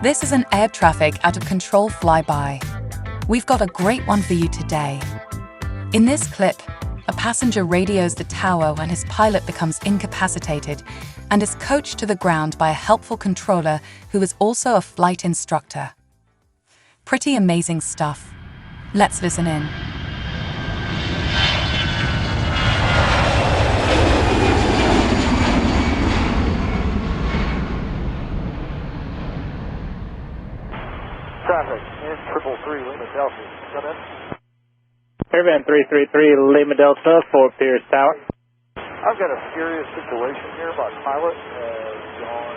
This is an air traffic out of control flyby. We've got a great one for you today. In this clip, a passenger radios the tower when his pilot becomes incapacitated and is coached to the ground by a helpful controller who is also a flight instructor. Pretty amazing stuff. Let's listen in. Traffic in 333 Lima Delta. Come in. Airvan 333 Lima Delta for Pierce Tower. I've got a serious situation here. My pilot has gone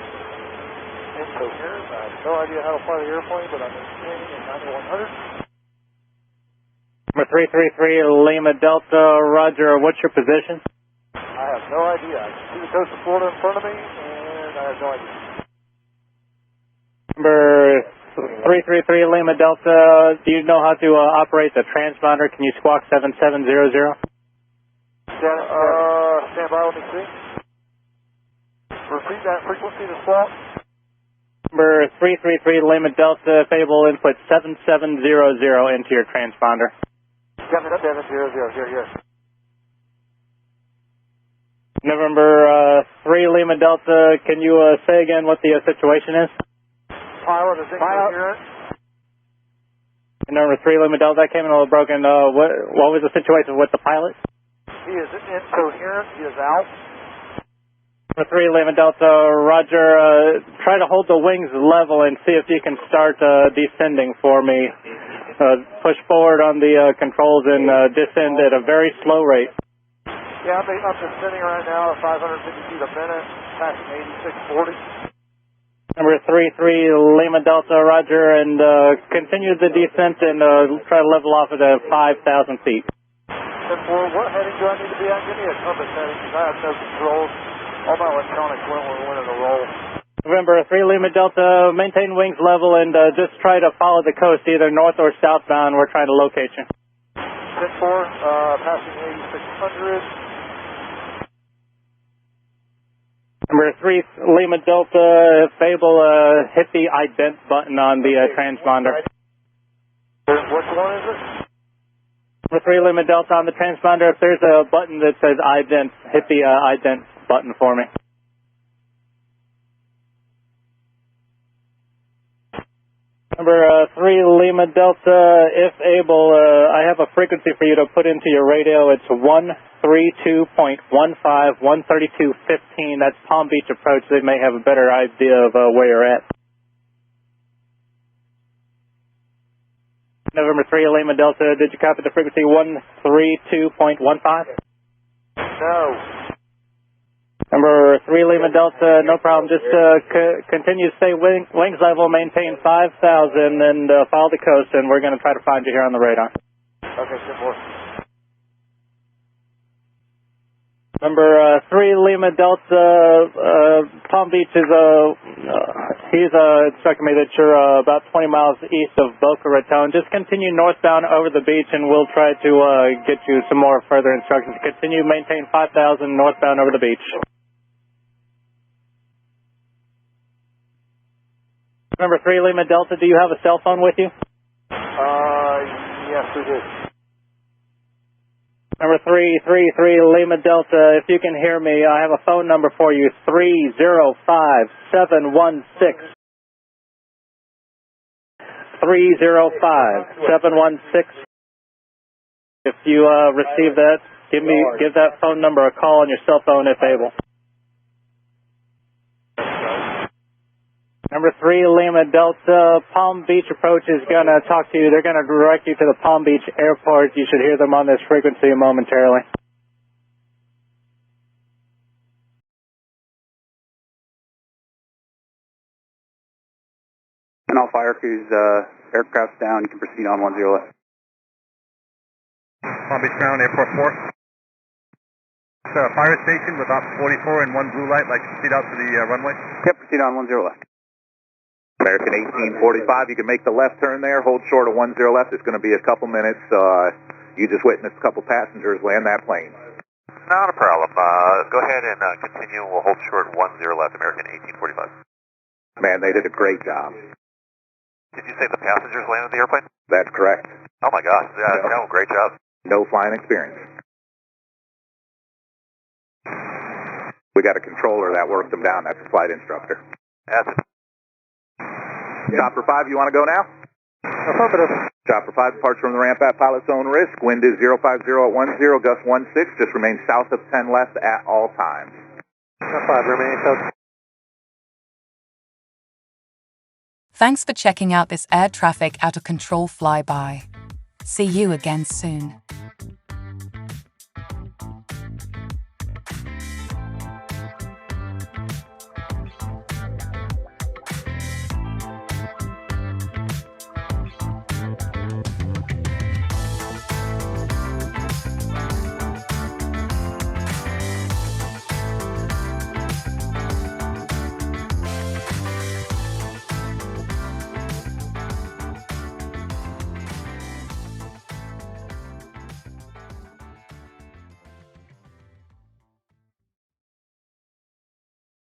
incoherent. I have no idea how to fly the airplane, but I'm maintaining a 9100. Number 333 Lima Delta, roger. What's your position? I have no idea. I can see the coast of Florida in front of me, and I have no idea. Number 333 Lima Delta, do you know how to operate the transponder? Can you squawk 7700? Stand by, let me see. Repeat that frequency to squawk. Number 333 Lima Delta, if able, input 7700 into your transponder. Got it up, 700, here. November 3 Lima Delta, can you say again what the situation is? Pilot is incoherent. Number 3 Lima Delta, that came in a little broken. What was the situation with the pilot? He is incoherent. He is out. Number 3 Lima Delta, roger. Try to hold the wings level and see if you can start descending for me. Push forward on the controls and descend at a very slow rate. Yeah, I'm descending right now at 550 feet a minute, passing 8640. Number 33 Lima Delta, roger, and continue the descent and try to level off at 5,000 feet. 10-4, what heading do I need to be at? Give me a compass heading because I have no controls. All my electronics went when we went in a roll. November 3 Lima Delta, maintain wings level and just try to follow the coast, either north or southbound. We're trying to locate you. 10-4, passing 8600. Number 3 Lima Delta, if able, hit the ident button on the transponder. Which one is it? Number 3 Lima Delta on the transponder, if there's a button that says ident, hit the ident button for me. Number 3 Lima Delta, if able, I have a frequency for you to put into your radio. It's 132.15, 132.15. That's Palm Beach approach. They may have a better idea of where you're at. November 3 Lima Delta, did you copy the frequency 132.15? No. Number 3 Lima Delta, no problem. Just continue to stay wings level, maintain 5,000, and follow the coast, and we're going to try to find you here on the radar. Okay, 10-4. Number 3 Lima Delta, Palm Beach is, he's instructing me that you're about 20 miles east of Boca Raton. Just continue northbound over the beach, and we'll try to get you some more further instructions. Continue, maintain 5,000 northbound over the beach. Number 3 Lima Delta, do you have a cell phone with you? Yes, we do. Number 333 Lima Delta, if you can hear me, I have a phone number for you, 305-716. 305-716. If you receive that, give that phone number a call on your cell phone if able. Number 3 Lima Delta, Palm Beach approach is going to talk to you. They're going to direct you to the Palm Beach airport. You should hear them on this frequency momentarily. And all fire crews, aircraft's down. You can proceed on 10 left. Palm Beach ground, airport 4. Fire station with Op 44 and one blue light, like to proceed out to the runway. Yep, proceed on 10 left. American 1845, you can make the left turn there, hold short of 10 left. It's going to be a couple minutes. You just witnessed a couple passengers land that plane. Not a problem. Go ahead and continue. We'll hold short 10 left, American 1845. Man, they did a great job. Did you say the passengers landed the airplane? That's correct. Oh my gosh, yeah, No. no, great job. No flying experience. We got a controller that works them down. That's a flight instructor. That's it. Chopper 5, you want to go now? Affirmative. Chopper 5 departs from the ramp at pilot zone risk. Wind is 050 at 10, gust 16. Just remain south of 10 left at all times. 5, remaining south. Thanks for checking out this air traffic out of control flyby. See you again soon.